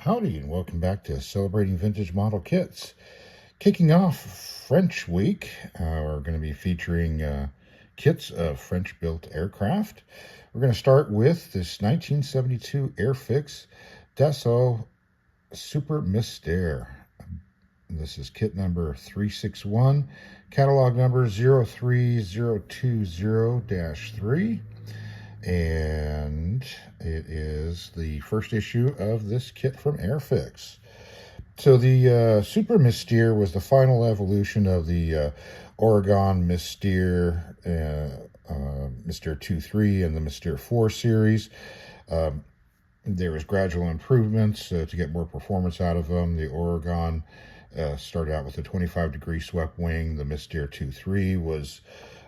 Howdy, and welcome back to Celebrating Vintage Model Kits. Kicking off French Week, we're going to be featuring kits of French-built aircraft. We're going to start with this 1972 Airfix Dassault Super Mystere. This is kit number 361, catalog number 03020-3. And it is the first issue of this kit from Airfix. So the Super Mystere was the final evolution of the Oregon Mystere, Mystere 2.3 and the Mystere 4 series. There was gradual improvements to get more performance out of them. The Oregon started out with a 25-degree swept wing. The Mystere 2.3 was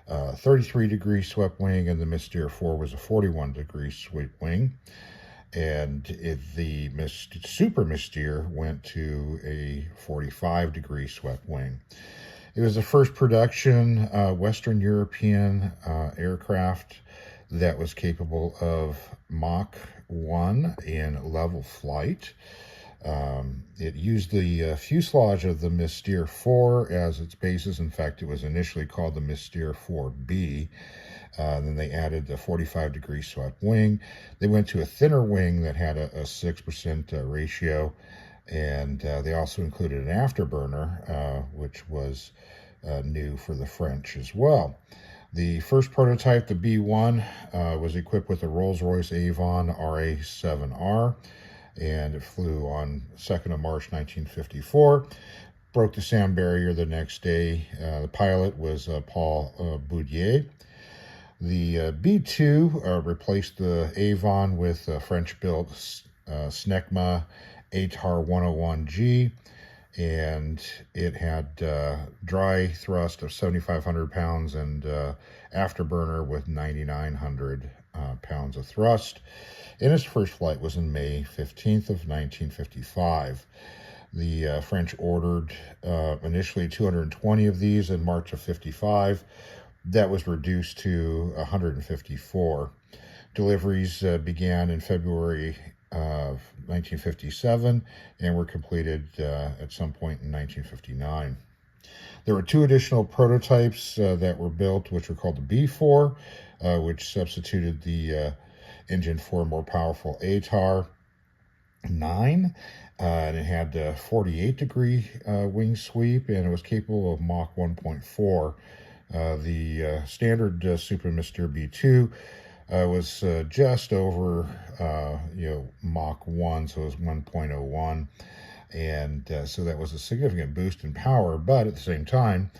33-degree swept wing, and the Mystere 4 was a 41-degree swept wing. And the Super Mystere went to a 45-degree swept wing. It was the first production Western European aircraft that was capable of Mach 1 in level flight. It used the fuselage of the Mystere 4 as its basis. In fact, it was initially called the Mystere 4B. Then they added the 45-degree swept wing. They went to a thinner wing that had a 6% ratio. And they also included an afterburner, which was new for the French as well. The first prototype, the B.2, was equipped with a Rolls-Royce Avon RA7R. And it flew on 2nd of March 1954. Broke the sound barrier the next day. The pilot was Paul Boudier. The B.2 replaced the Avon with a French-built Snecma ATAR 101G, and it had dry thrust of 7,500 pounds and afterburner with 9,900 pounds of thrust. And its first flight was in May 15th of 1955. The French ordered initially 220 of these in March of 55. That was reduced to 154. Deliveries began in February of 1957 and were completed at some point in 1959. There were two additional prototypes that were built, which were called the B.4, which substituted the engine for a more powerful ATAR 9, and it had a 48-degree wing sweep, and it was capable of Mach 1.4. The standard Super Mystere B.2 was just over Mach 1, so it was 1.01, and so that was a significant boost in power. But at the same time,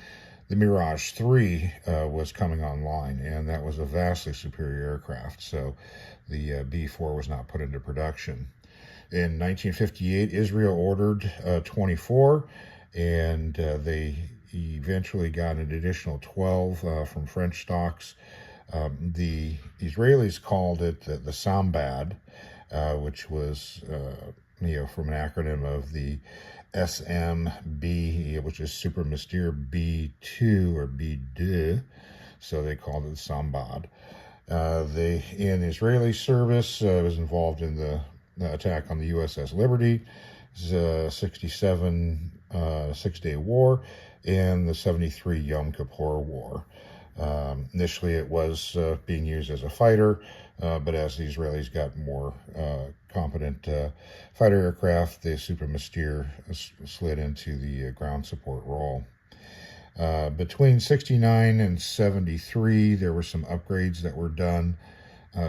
the Mirage 3 was coming online, and that was a vastly superior aircraft, so the B.4 was not put into production. In 1958, Israel ordered 24, and they eventually got an additional 12 from French stocks. The Israelis called it the Sambad, which was from an acronym of the SMB, which is Super Mystere B.2 or B.2, so they called it Sambad. In Israeli service, was involved in the attack on the USS Liberty, 67 Six-Day War, and the 73 Yom Kippur War. Initially, it was being used as a fighter, but as the Israelis got more competent fighter aircraft, the Super Mystere slid into the ground support role. Between 69 and 73, there were some upgrades that were done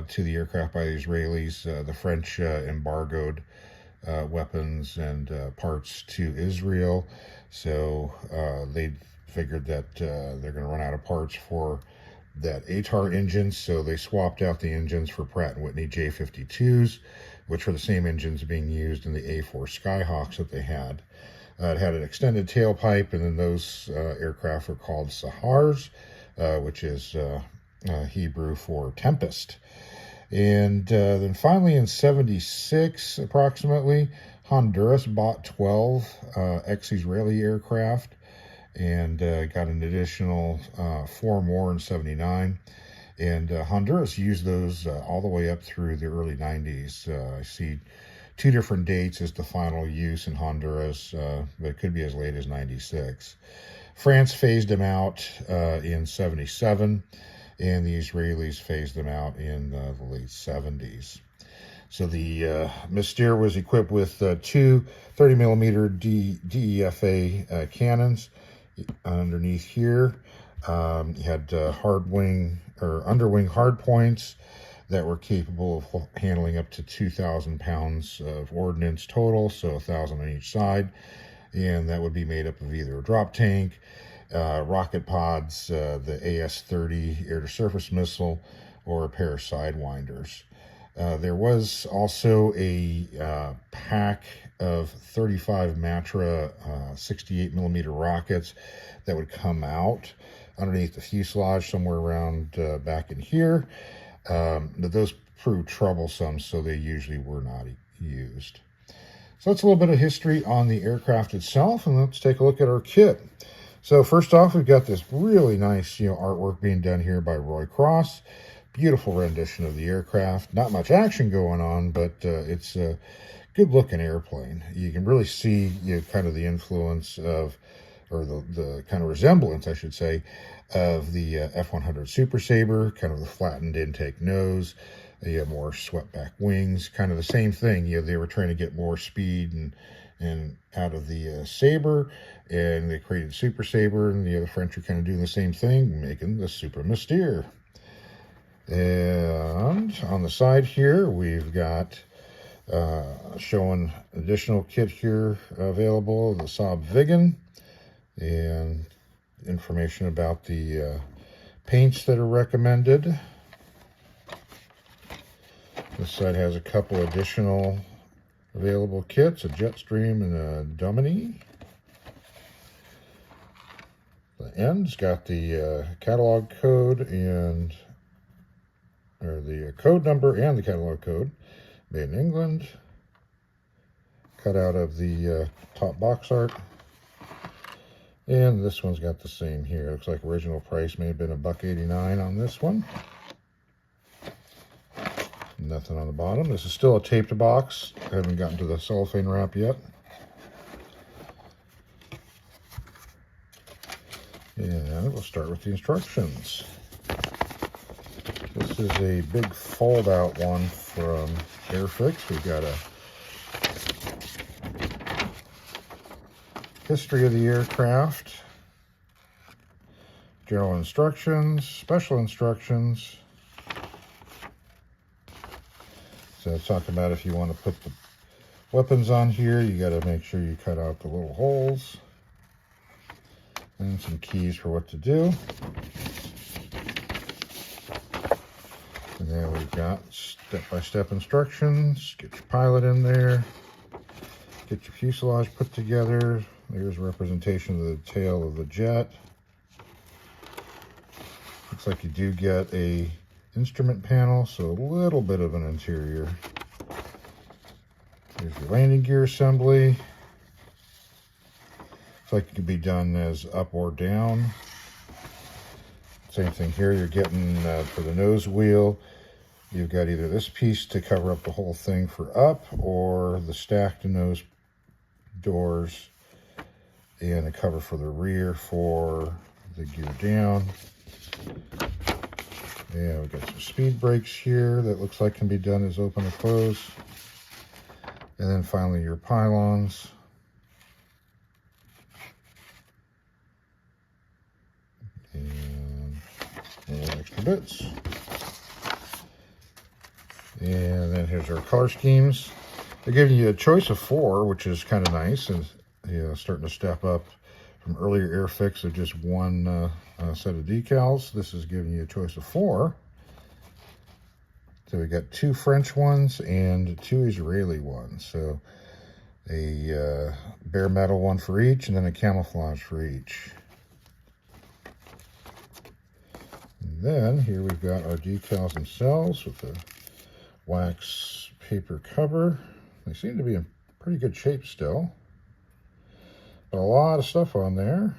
to the aircraft by the Israelis. The French embargoed weapons and parts to Israel, so they figured that they're going to run out of parts for that ATAR engine, so they swapped out the engines for Pratt & Whitney J52s, which were the same engines being used in the A4 Skyhawks that they had. It had an extended tailpipe, and then those aircraft were called Sahars, which is Hebrew for Tempest. And then finally in 76, approximately, Honduras bought 12 ex-Israeli aircraft and got an additional 4 more in 79. And Honduras used those all the way up through the early 90s. I see 2 different dates as the final use in Honduras, but it could be as late as 96. France phased them out in 77, and the Israelis phased them out in the late 70s. So the Mystere was equipped with 2 30-millimeter DEFA cannons underneath here. You had underwing hard points that were capable of handling up to 2,000 pounds of ordnance total, so 1,000 on each side, and that would be made up of either a drop tank, rocket pods, the AS-30 air-to-surface missile, or a pair of sidewinders. There was also a pack of 35 Matra 68-millimeter rockets that would come out underneath the fuselage somewhere around back in here. But those proved troublesome, so they usually were not used. So that's a little bit of history on the aircraft itself, and let's take a look at our kit. So first off, we've got this really nice, artwork being done here by Roy Cross. Beautiful rendition of the aircraft. Not much action going on, but it's a good-looking airplane. You can really see kind of the influence of, or the kind of resemblance, I should say, of the F-100 Super Sabre, kind of the flattened intake nose. You have more swept back wings, kind of the same thing. They were trying to get more speed and out of the Sabre, and they created Super Sabre, and the French are kind of doing the same thing, making the Super Mystere. And on the side here, we've got showing additional kit here available, the Saab Viggen, and information about the paints that are recommended. This side has a couple additional available kits, a Jetstream and a Domini. The end's got the catalog code or the code number and the catalog code, made in England, cut out of the top box art. And this one's got the same here. Looks like original price may have been $1.89 on this one. Nothing on the bottom. This is still a taped box. I haven't gotten to the cellophane wrap yet. And we'll start with the instructions. This is a big fold-out one from Airfix. We've got a history of the aircraft, general instructions, special instructions. So it's talking about if you want to put the weapons on here, you got to make sure you cut out the little holes. And some keys for what to do. And then we've got step-by-step instructions. Get your pilot in there. Get your fuselage put together. There's a representation of the tail of the jet. Looks like you do get a instrument panel, so a little bit of an interior. There's your landing gear assembly. Looks like it can be done as up or down. Same thing here. You're getting for the nose wheel, you've got either this piece to cover up the whole thing for up, or the stacked nose doors and a cover for the rear for the gear down. Yeah, we've got some speed brakes here that looks like can be done as open or close. And then finally your pylons. And more extra bits. And then here's our color schemes. They're giving you a choice of 4, which is kind of nice, and starting to step up from earlier Airfix of just one set of decals. This is giving you a choice of 4. So we got 2 French ones and 2 Israeli ones. So a bare metal one for each, and then a camouflage for each. And then here we've got our decals themselves with the wax paper cover. They seem to be in pretty good shape still. But a lot of stuff on there.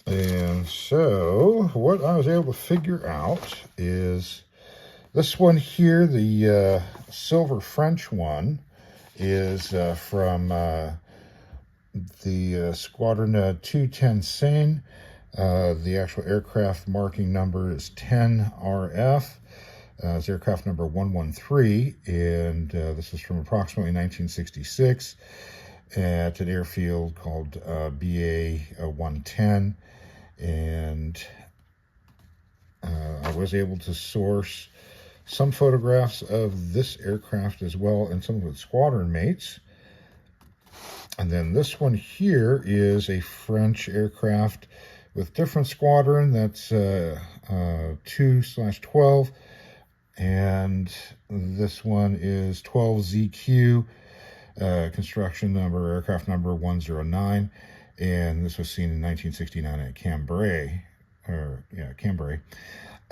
And so what I was able to figure out is This one here, the silver French one, is from the Squadron 210 Seine. The actual aircraft marking number is 10RF. It's aircraft number 113, and this is from approximately 1966 at an airfield called BA-110, and I was able to source some photographs of this aircraft as well and some of its squadron mates. And then this one here is a French aircraft with different squadron. That's 2/12, and this one is 12ZQ, construction number, aircraft number 109, and this was seen in 1969 at Cambrai.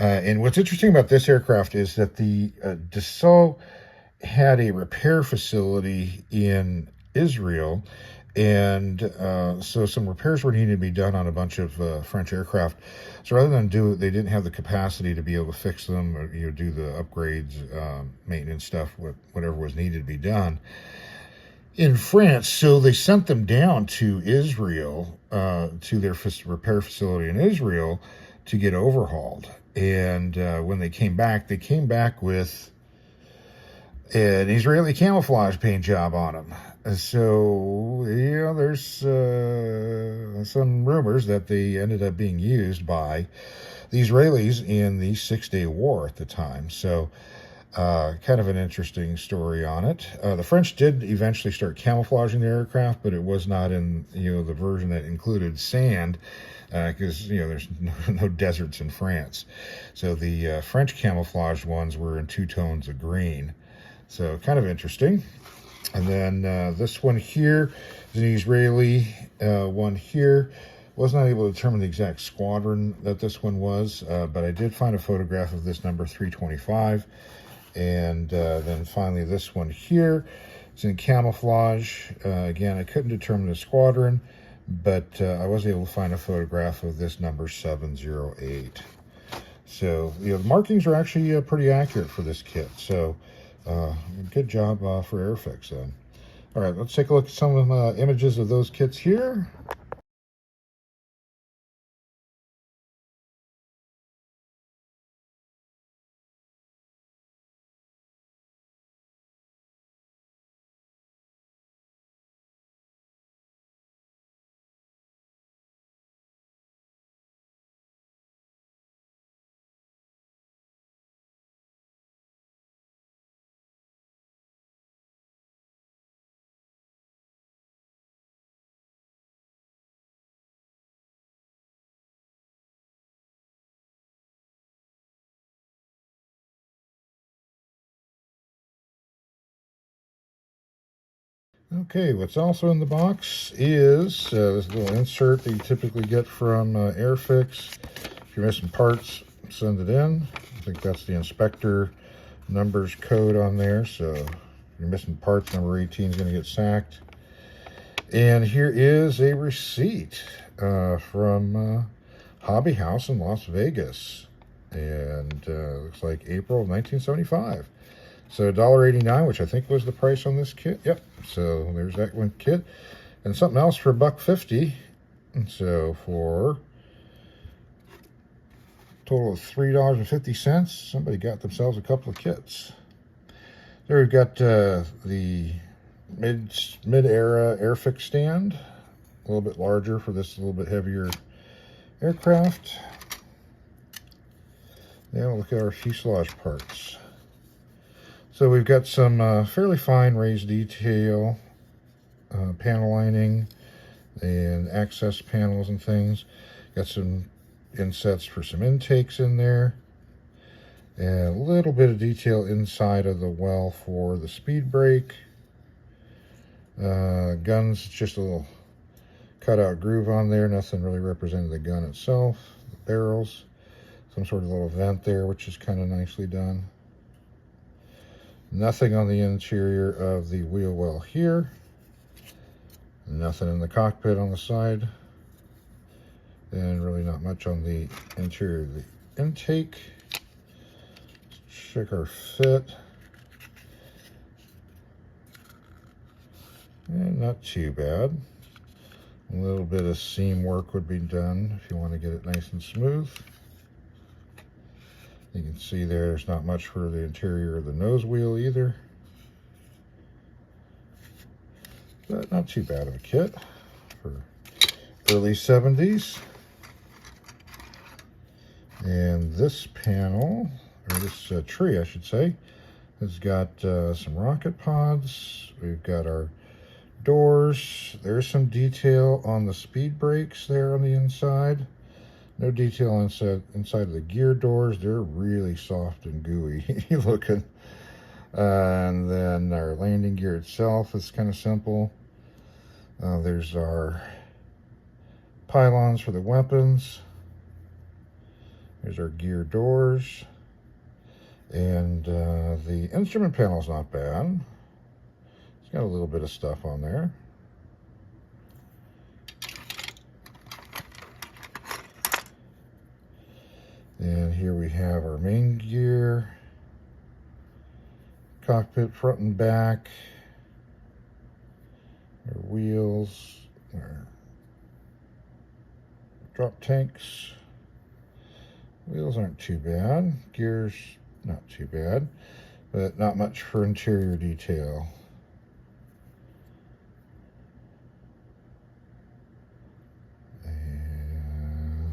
And what's interesting about this aircraft is that the Dassault had a repair facility in Israel, and so some repairs were needed to be done on a bunch of French aircraft. So rather than do it, they didn't have the capacity to be able to fix them or do the upgrades, maintenance stuff, whatever was needed to be done in France. So they sent them down to Israel, to their repair facility in Israel, to get overhauled. And when they came back with an Israeli camouflage paint job on them. So, there's some rumors that they ended up being used by the Israelis in the 6-Day War at the time. So, kind of an interesting story on it. The French did eventually start camouflaging their aircraft, but it was not in, the version that included sand, because, there's no deserts in France. So the French camouflaged ones were in 2 tones of green. So kind of interesting. And then this one here is an Israeli one here. Was not able to determine the exact squadron that this one was, but I did find a photograph of this number 325. And then finally this one here is in camouflage. Again, I couldn't determine the squadron, but I was able to find a photograph of this number 708. So the markings are actually pretty accurate for this kit. So good job for Airfix then. All right, let's take a look at some of the images of those kits here. Okay, what's also in the box is this little insert that you typically get from Airfix. If you're missing parts, send it in. I think that's the inspector numbers code on there. So if you're missing parts, number 18 is going to get sacked. And here is a receipt from Hobby House in Las Vegas. And looks like April of 1975. So $1.89, which I think was the price on this kit. Yep. So there's that one kit. And something else for $1.50. And so for a total of $3.50, somebody got themselves a couple of kits. There we've got the mid-era Airfix stand. A little bit larger for this little bit heavier aircraft. Now look at our fuselage parts. So we've got some fairly fine raised detail, panel lining, and access panels and things. Got some insets for some intakes in there. And a little bit of detail inside of the well for the speed brake. Guns, just a little cutout groove on there. Nothing really representing the gun itself. The barrels, some sort of little vent there, which is kind of nicely done. Nothing on the interior of the wheel well here. Nothing in the cockpit on the side. And really not much on the interior of the intake. check our fit. And not too bad. A little bit of seam work would be done if you want to get it nice and smooth. You can see there's not much for the interior of the nose wheel either. But not too bad of a kit for early 70s. And this panel, or this tree I should say, has got some rocket pods. We've got our doors. There's some detail on the speed brakes there on the inside. No detail inside of the gear doors. They're really soft and gooey looking. And then our landing gear itself is kind of simple. There's our pylons for the weapons. There's our gear doors. And the instrument panel's not bad. It's got a little bit of stuff on there. And here we have our main gear, cockpit front and back, our wheels, our drop tanks. Wheels aren't too bad. Gears, not too bad, but not much for interior detail. And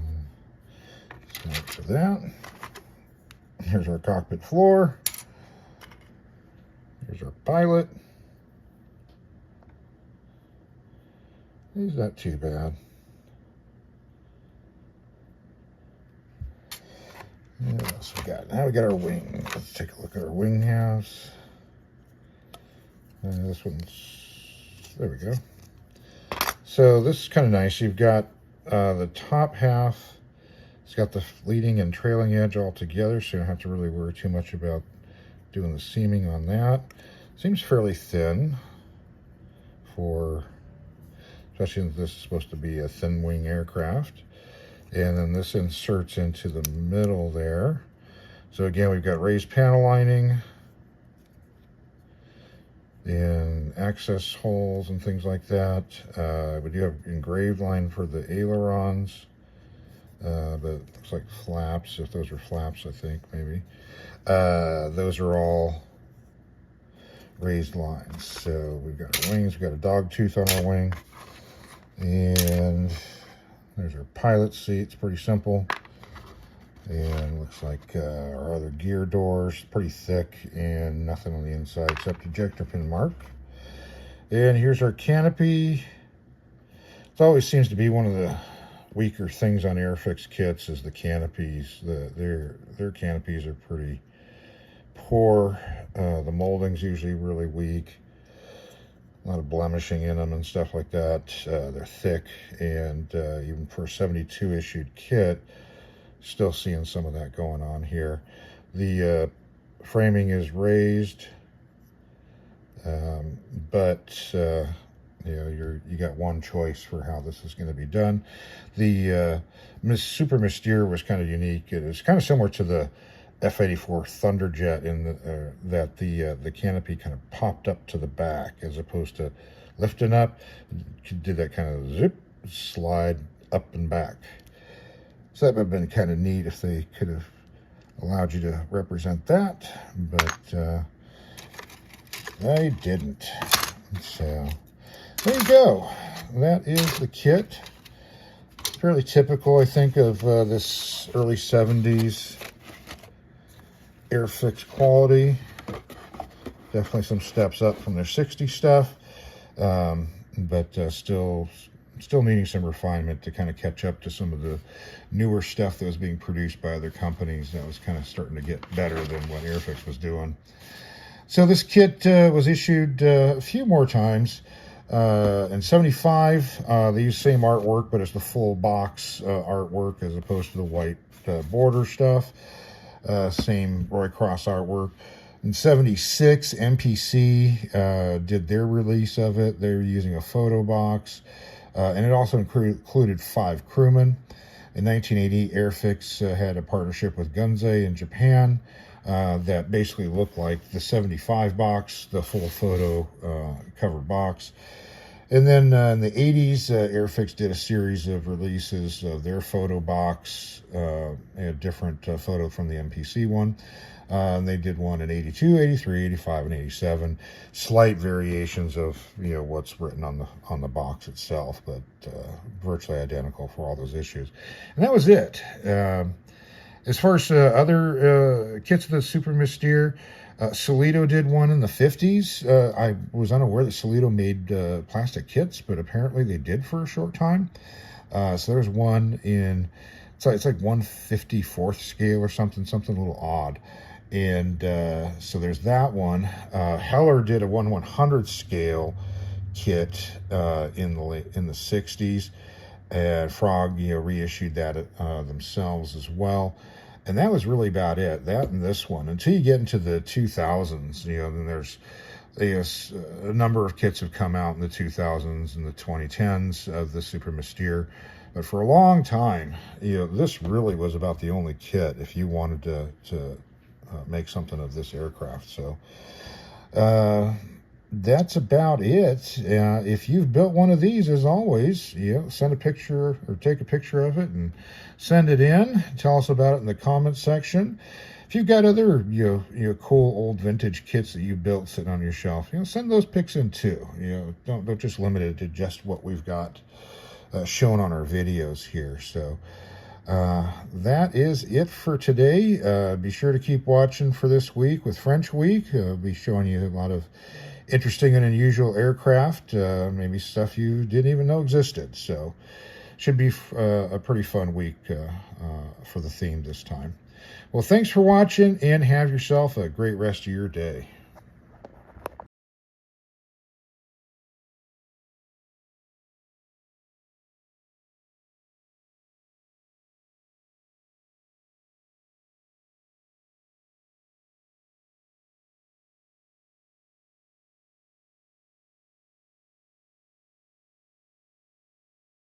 so much for that. Here's our cockpit floor. Here's our pilot. He's not too bad. What else we got? Now we got our wing. Let's take a look at our wing halves. This one's, there we go. So this is kind of nice. You've got the top half. It's got the leading and trailing edge all together, so you don't have to really worry too much about doing the seaming on that. Seems fairly thin for, especially since this is supposed to be a thin wing aircraft. And then this inserts into the middle there. So again, we've got raised panel lining and access holes and things like that. We do have engraved line for the ailerons, but it looks like flaps, if those are flaps, I think, maybe. Those are all raised lines. So we've got our wings, we've got a dog tooth on our wing, and there's our pilot seat. It's pretty simple. And looks like our other gear doors, pretty thick and nothing on the inside except ejector pin mark. And here's our canopy. It always seems to be one of the weaker things on Airfix kits is the canopies. Their canopies are pretty poor. The molding's usually really weak. A lot of blemishing in them and stuff like that. They're thick, and even for a 72 issued kit, still seeing some of that going on here. The framing is raised, but you know, you got one choice for how this is going to be done. The Super Mystere was kind of unique. It was kind of similar to the F-84 Thunderjet in that the canopy kind of popped up to the back as opposed to lifting up. It did that kind of zip slide up and back. So that would have been kind of neat if they could have allowed you to represent that, but they didn't. So there you go. That is the kit. Fairly typical, I think, of this early 70s Airfix quality. Definitely some steps up from their 60 stuff, but still needing some refinement to kind of catch up to some of the newer stuff that was being produced by other companies that was kind of starting to get better than what Airfix was doing. So this kit was issued a few more times. In 75, they used the same artwork, but it's the full box artwork as opposed to the white border stuff. Same Roy Cross artwork. In 76, MPC did their release of it. They were using a photo box, and it also included 5 crewmen. In 1980, Airfix had a partnership with Gunze in Japan. that basically looked like the 75 box, the full photo covered box. And then in the 80s, Airfix did a series of releases of their photo box, a different photo from the MPC one. And they did one in 82, 83, 85, and 87. Slight variations of what's written on the box itself, but virtually identical for all those issues. And that was it. As far as other kits of the Super Mystere, Solito did one in the 50s. I was unaware that Solito made plastic kits, but apparently they did for a short time. So there's one in, it's like 1/54th scale or something a little odd. And so there's that one. Heller did a 1/100th scale kit in the 60s. And Frog, reissued that themselves as well. And that was really about it, that and this one. Until you get into the 2000s, then there's a number of kits have come out in the 2000s and the 2010s of the Super Mystere. But for a long time, this really was about the only kit if you wanted to make something of this aircraft. So that's about it. If you've built one of these, as always, send a picture or take a picture of it and send it in. Tell us about it in the comments section. If you've got other cool old vintage kits that you built sitting on your shelf, send those pics in too. Don't just limit it to just what we've got shown on our videos here. So that is it for today. Be sure to keep watching for this week with French Week. I'll be showing you a lot of interesting and unusual aircraft, maybe stuff you didn't even know existed. So should be a pretty fun week for the theme this time. Well, thanks for watching, and have yourself a great rest of your day.